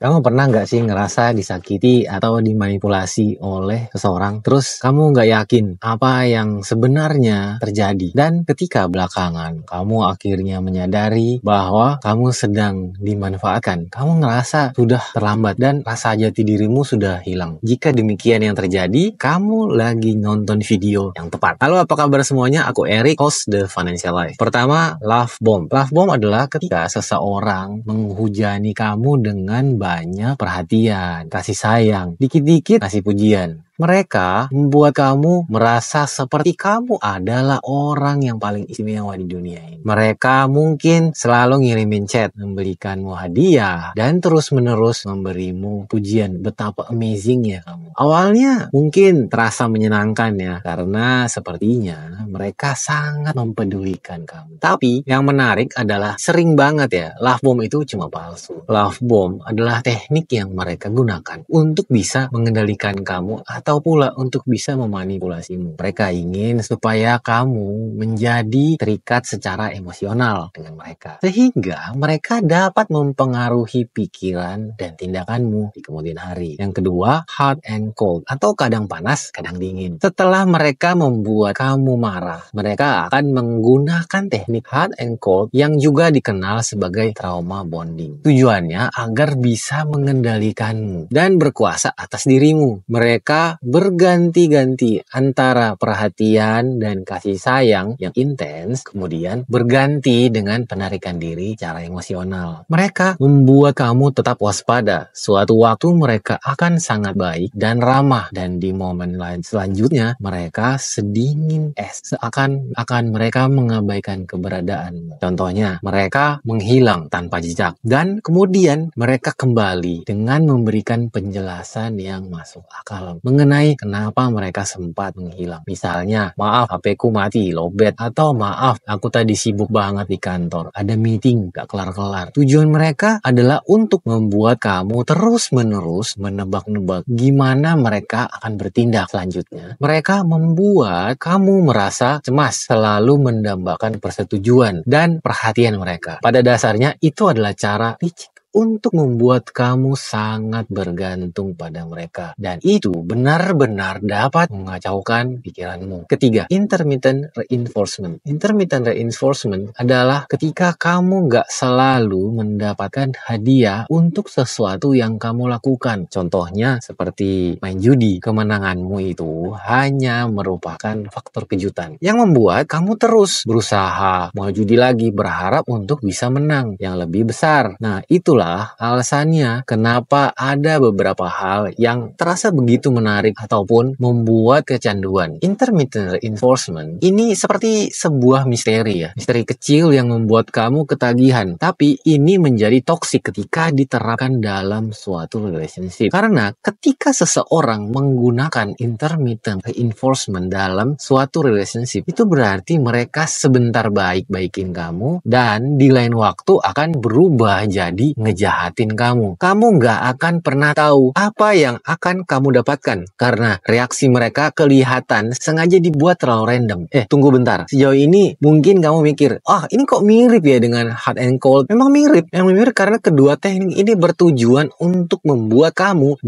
Kamu pernah nggak sih ngerasa disakiti atau dimanipulasi oleh seseorang? Terus kamu nggak yakin apa yang sebenarnya terjadi. Dan ketika belakangan kamu akhirnya menyadari bahwa kamu sedang dimanfaatkan, kamu ngerasa sudah terlambat dan rasa jati dirimu sudah hilang. Jika demikian yang terjadi, kamu lagi nonton video yang tepat. Halo, apa kabar semuanya? Aku Eric, host The Financial Life. Pertama, love bomb. Love bomb adalah ketika seseorang menghujani kamu dengan banyak perhatian, kasih sayang, dikit-dikit kasih pujian. Mereka membuat kamu merasa seperti kamu adalah orang yang paling istimewa di dunia ini. Mereka mungkin selalu ngirimin chat, memberikanmu hadiah, dan terus-menerus memberimu pujian betapa amazingnya kamu. Awalnya mungkin terasa menyenangkan ya, karena sepertinya mereka sangat mempedulikan kamu. Tapi yang menarik adalah sering banget ya, love bomb itu cuma palsu. Love bomb adalah teknik yang mereka gunakan untuk bisa mengendalikan kamu atau pula untuk bisa memanipulasimu. Mereka ingin supaya kamu menjadi terikat secara emosional dengan mereka. Sehingga mereka dapat mempengaruhi pikiran dan tindakanmu di kemudian hari. Yang kedua, hot and cold atau kadang panas, kadang dingin. Setelah mereka membuat kamu marah, mereka akan menggunakan teknik hot and cold yang juga dikenal sebagai trauma bonding. Tujuannya agar bisa mengendalikanmu dan berkuasa atas dirimu. Mereka berganti-ganti antara perhatian dan kasih sayang yang intens, kemudian berganti dengan penarikan diri secara emosional. Mereka membuat kamu tetap waspada. Suatu waktu mereka akan sangat baik dan ramah, dan di momen lain selanjutnya mereka sedingin es, seakan mereka mengabaikan keberadaanmu. Contohnya, mereka menghilang tanpa jejak dan kemudian mereka kembali dengan memberikan penjelasan yang masuk akal mengenai kenapa mereka sempat menghilang. Misalnya, maaf HP ku mati, lowbat, atau maaf aku tadi sibuk banget di kantor, ada meeting gak kelar-kelar. Tujuan mereka adalah untuk membuat kamu terus-menerus menebak-nebak gimana mereka akan bertindak selanjutnya. Mereka membuat kamu merasa cemas, selalu mendambakan persetujuan dan perhatian mereka. Pada dasarnya itu adalah cara licik untuk membuat kamu sangat bergantung pada mereka. Dan itu benar-benar dapat mengacaukan pikiranmu. Ketiga, intermittent reinforcement. Intermittent reinforcement adalah ketika kamu gak selalu mendapatkan hadiah untuk sesuatu yang kamu lakukan. Contohnya seperti main judi. Kemenanganmu itu hanya merupakan faktor kejutan yang membuat kamu terus berusaha mau judi lagi, berharap untuk bisa menang yang lebih besar. Nah, itulah alasannya kenapa ada beberapa hal yang terasa begitu menarik ataupun membuat kecanduan. Intermittent reinforcement ini seperti sebuah misteri ya. Misteri kecil yang membuat kamu ketagihan. Tapi ini menjadi toksik ketika diterapkan dalam suatu relationship. Karena ketika seseorang menggunakan intermittent reinforcement dalam suatu relationship, itu berarti mereka sebentar baik-baikin kamu dan di lain waktu akan berubah jadi ngejahatin kamu. Kamu nggak akan pernah tahu apa yang akan kamu dapatkan karena reaksi mereka kelihatan sengaja dibuat terlalu random. Tunggu bentar. Sejauh ini mungkin kamu mikir, ini kok mirip ya dengan hot and cold. Memang mirip. Yang mirip karena kedua teknik ini bertujuan untuk membuat kamu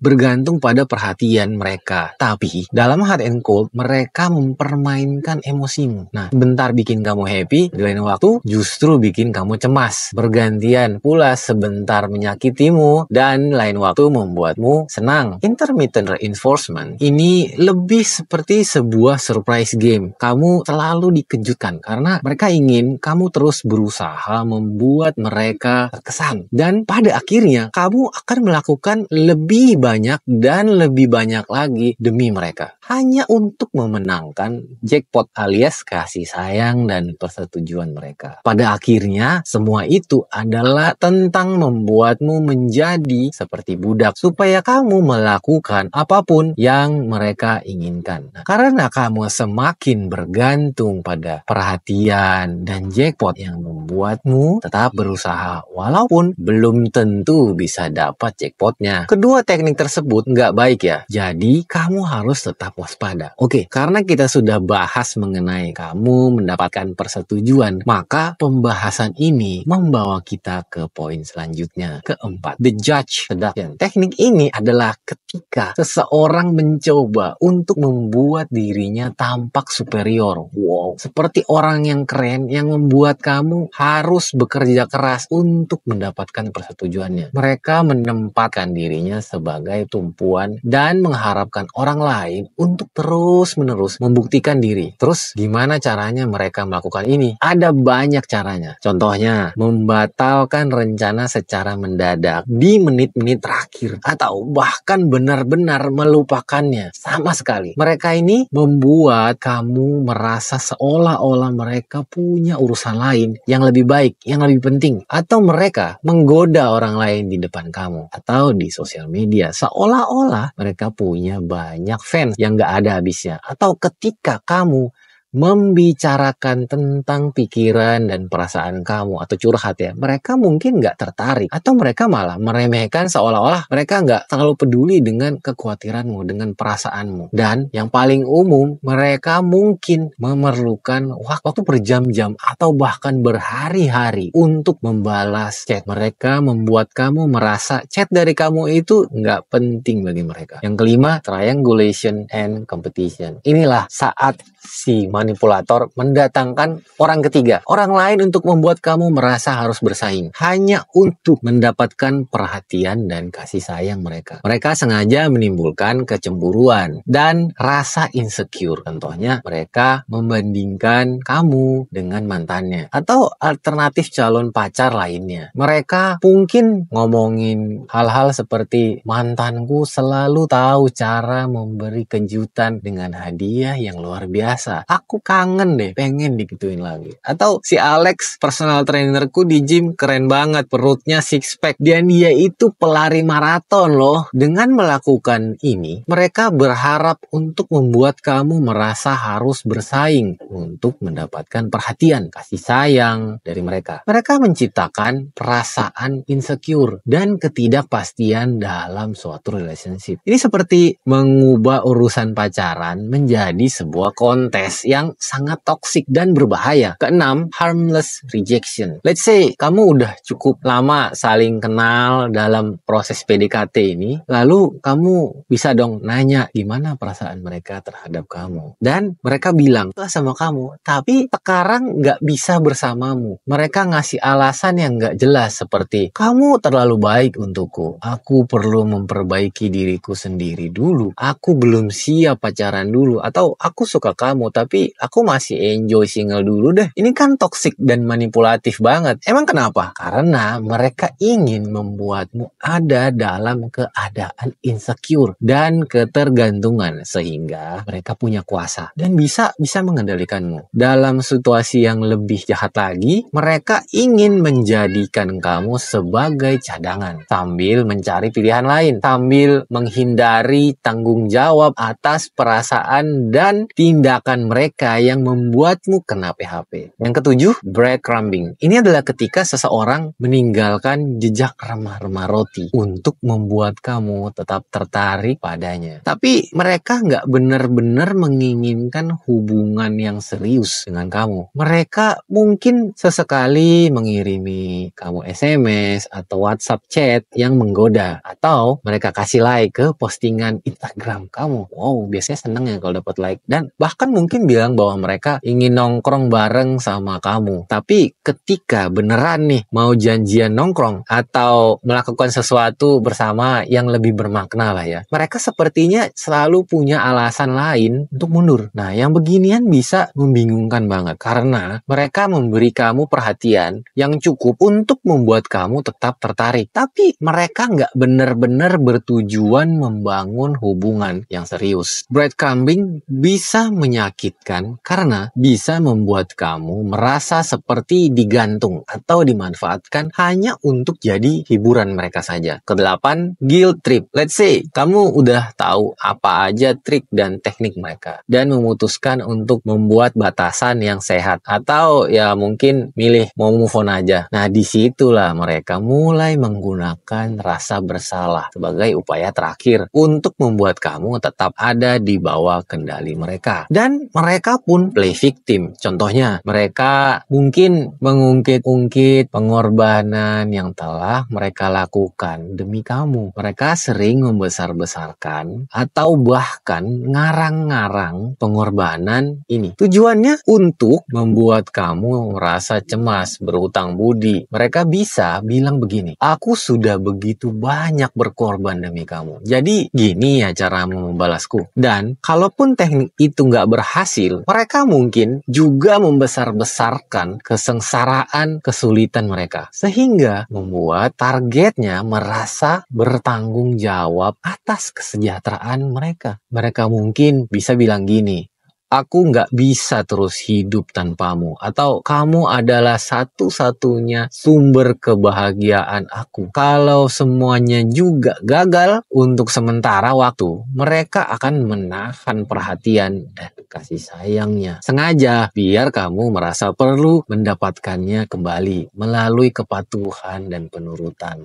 bergantung pada perhatian mereka. Tapi dalam hot and cold mereka mempermainkan emosimu. Nah, bentar bikin kamu happy, di lain waktu justru bikin kamu cemas. Bergantian pula sebentar menyakitimu dan lain waktu membuatmu senang. Intermittent reinforcement ini lebih seperti sebuah surprise game. Kamu selalu dikejutkan karena mereka ingin kamu terus berusaha membuat mereka terkesan. Dan pada akhirnya kamu akan melakukan lebih banyak dan lebih banyak lagi demi mereka. Hanya untuk memenangkan jackpot alias kasih sayang dan persetujuan mereka. Pada akhirnya semua itu adalah tentang membuatmu menjadi seperti budak supaya kamu melakukan apapun yang mereka inginkan. Karena kamu semakin bergantung pada perhatian dan jackpot yang membuatmu tetap berusaha walaupun belum tentu bisa dapat jackpotnya. Kedua teknik tersebut nggak baik ya. Jadi kamu harus tetap waspada. Oke, karena kita sudah bahas mengenai kamu mendapatkan persetujuan, maka pembahasan ini membawa kita ke poin selanjutnya. Keempat, the judge seduction. Teknik ini adalah ketika seseorang mencoba untuk membuat dirinya tampak superior. Wow, seperti orang yang keren yang membuat kamu harus bekerja keras untuk mendapatkan persetujuannya. Mereka menempatkan dirinya sebagai tumpuan dan mengharapkan orang lain untuk terus-menerus membuktikan diri. Terus gimana caranya mereka melakukan ini? Ada banyak caranya. Contohnya, membatalkan rencana secara mendadak di menit-menit terakhir atau bahkan benar-benar melupakannya sama sekali. Mereka ini membuat kamu merasa seolah-olah mereka punya urusan lain yang lebih baik, yang lebih penting, atau mereka menggoda orang lain di depan kamu atau di sosial media seolah-olah mereka punya banyak fans yang gak ada habisnya. Atau ketika kamu membicarakan tentang pikiran dan perasaan kamu atau curhat ya, mereka mungkin nggak tertarik atau mereka malah meremehkan seolah-olah mereka nggak terlalu peduli dengan kekhawatiranmu, dengan perasaanmu. Dan yang paling umum, mereka mungkin memerlukan waktu berjam-jam atau bahkan berhari-hari untuk membalas chat. Mereka membuat kamu merasa chat dari kamu itu nggak penting bagi mereka. Yang kelima, triangulation and competition. Inilah saat si manipulator mendatangkan orang ketiga, orang lain untuk membuat kamu merasa harus bersaing hanya untuk mendapatkan perhatian dan kasih sayang mereka. Mereka sengaja menimbulkan kecemburuan dan rasa insecure. Contohnya, mereka membandingkan kamu dengan mantannya atau alternatif calon pacar lainnya. Mereka mungkin ngomongin hal-hal seperti, mantanku selalu tahu cara memberi kejutan dengan hadiah yang luar biasa. Aku kangen deh, pengen digituin lagi. Atau si Alex, personal trainerku di gym keren banget, perutnya six pack. Dan dia itu pelari maraton loh. Dengan melakukan ini, mereka berharap untuk membuat kamu merasa harus bersaing untuk mendapatkan perhatian, kasih sayang dari mereka. Mereka menciptakan perasaan insecure dan ketidakpastian dalam suatu relationship. Ini seperti mengubah urusan pacaran menjadi sebuah kontes yang sangat toksik dan berbahaya. Keenam, harmless rejection. Let's say kamu udah cukup lama saling kenal dalam proses PDKT ini, lalu kamu bisa dong nanya gimana perasaan mereka terhadap kamu. Dan mereka bilang sama kamu, tapi sekarang nggak bisa bersamamu. Mereka ngasih alasan yang nggak jelas seperti, kamu terlalu baik untukku, aku perlu memperbaiki diriku sendiri dulu, aku belum siap pacaran dulu, atau aku suka kamu tapi aku masih enjoy single dulu deh. Ini kan toksik dan manipulatif banget. Emang kenapa? Karena mereka ingin membuatmu ada dalam keadaan insecure dan ketergantungan sehingga mereka punya kuasa dan bisa mengendalikanmu. Dalam situasi yang lebih jahat lagi, mereka ingin menjadikan kamu sebagai cadangan sambil mencari pilihan lain, sambil menghindari tanggung jawab atas perasaan dan tindakan mereka yang membuatmu kena PHP. Yang ketujuh, breadcrumbing. Ini adalah ketika seseorang meninggalkan jejak remah-remah roti untuk membuat kamu tetap tertarik padanya. Tapi mereka nggak benar-benar menginginkan hubungan yang serius dengan kamu. Mereka mungkin sesekali mengirimi kamu SMS atau WhatsApp chat yang menggoda. Atau mereka kasih like ke postingan Instagram kamu. Wow, biasanya seneng ya kalau dapat like. Dan bahkan mungkin bilang bahwa mereka ingin nongkrong bareng sama kamu. Tapi ketika beneran nih mau janjian nongkrong atau melakukan sesuatu bersama yang lebih bermakna lah ya, mereka sepertinya selalu punya alasan lain untuk mundur. Nah, yang beginian bisa membingungkan banget karena mereka memberi kamu perhatian yang cukup untuk membuat kamu tetap tertarik. Tapi mereka nggak benar-benar bertujuan membangun hubungan yang serius. Breadcrumbing bisa menyakitkan karena bisa membuat kamu merasa seperti digantung atau dimanfaatkan hanya untuk jadi hiburan mereka saja. Kedelapan, guilt trip. Let's say kamu udah tahu apa aja trik dan teknik mereka dan memutuskan untuk membuat batasan yang sehat atau ya mungkin milih mau move on aja. Nah, disitulah mereka mulai menggunakan rasa bersalah sebagai upaya terakhir untuk membuat kamu tetap ada di bawah kendali mereka. Dan mereka mereka pun play victim. Contohnya, mereka mungkin mengungkit-ungkit pengorbanan yang telah mereka lakukan demi kamu. Mereka sering membesar-besarkan atau bahkan ngarang-ngarang pengorbanan ini. Tujuannya untuk membuat kamu merasa cemas, berhutang budi. Mereka bisa bilang begini, aku sudah begitu banyak berkorban demi kamu. Jadi gini ya cara membalasku. Dan kalaupun teknik itu nggak berhasil, mereka mungkin juga membesar-besarkan kesengsaraan, kesulitan mereka. Sehingga membuat targetnya merasa bertanggung jawab atas kesejahteraan mereka. Mereka mungkin bisa bilang gini, aku nggak bisa terus hidup tanpamu. Atau kamu adalah satu-satunya sumber kebahagiaan aku. Kalau semuanya juga gagal untuk sementara waktu, mereka akan menahan perhatian dan kasih sayangnya. Sengaja biar kamu merasa perlu mendapatkannya kembali melalui kepatuhan dan penurutan.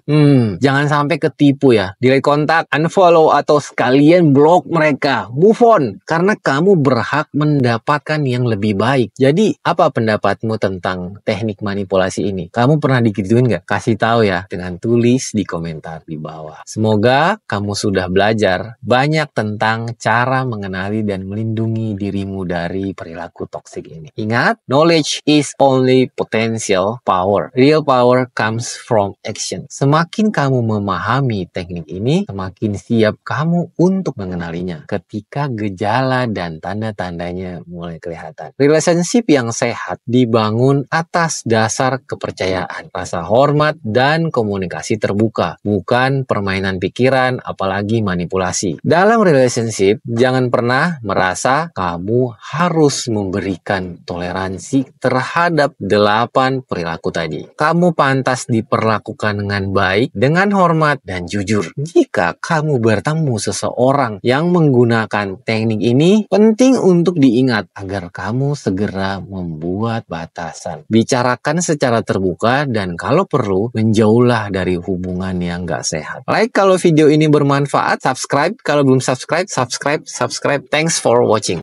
Jangan sampai ketipu ya. Delete kontak, unfollow, atau sekalian blok mereka. Move on, karena kamu berhak mendapatkan yang lebih baik. Jadi, apa pendapatmu tentang teknik manipulasi ini? Kamu pernah digituin nggak? Kasih tahu ya dengan tulis di komentar di bawah. Semoga kamu sudah belajar banyak tentang cara mengenali dan melindungi dirimu dari perilaku toksik ini. Ingat, knowledge is only potential power. Real power comes from action. Semakin kamu memahami teknik ini, semakin siap kamu untuk mengenalinya ketika gejala dan tanda-tandanya mulai kelihatan. Relationship yang sehat dibangun atas dasar kepercayaan, rasa hormat, dan komunikasi terbuka, bukan permainan pikiran, apalagi manipulasi. Dalam relationship, jangan pernah merasa kamu harus memberikan toleransi terhadap 8 perilaku tadi. Kamu pantas diperlakukan dengan baik, dengan hormat, dan jujur. Jika kamu bertemu seseorang yang menggunakan teknik ini, penting untuk diingat agar kamu segera membuat batasan. Bicarakan secara terbuka dan kalau perlu, menjauhlah dari hubungan yang gak sehat. Like kalau video ini bermanfaat, subscribe. Kalau belum subscribe, subscribe. Thanks for watching.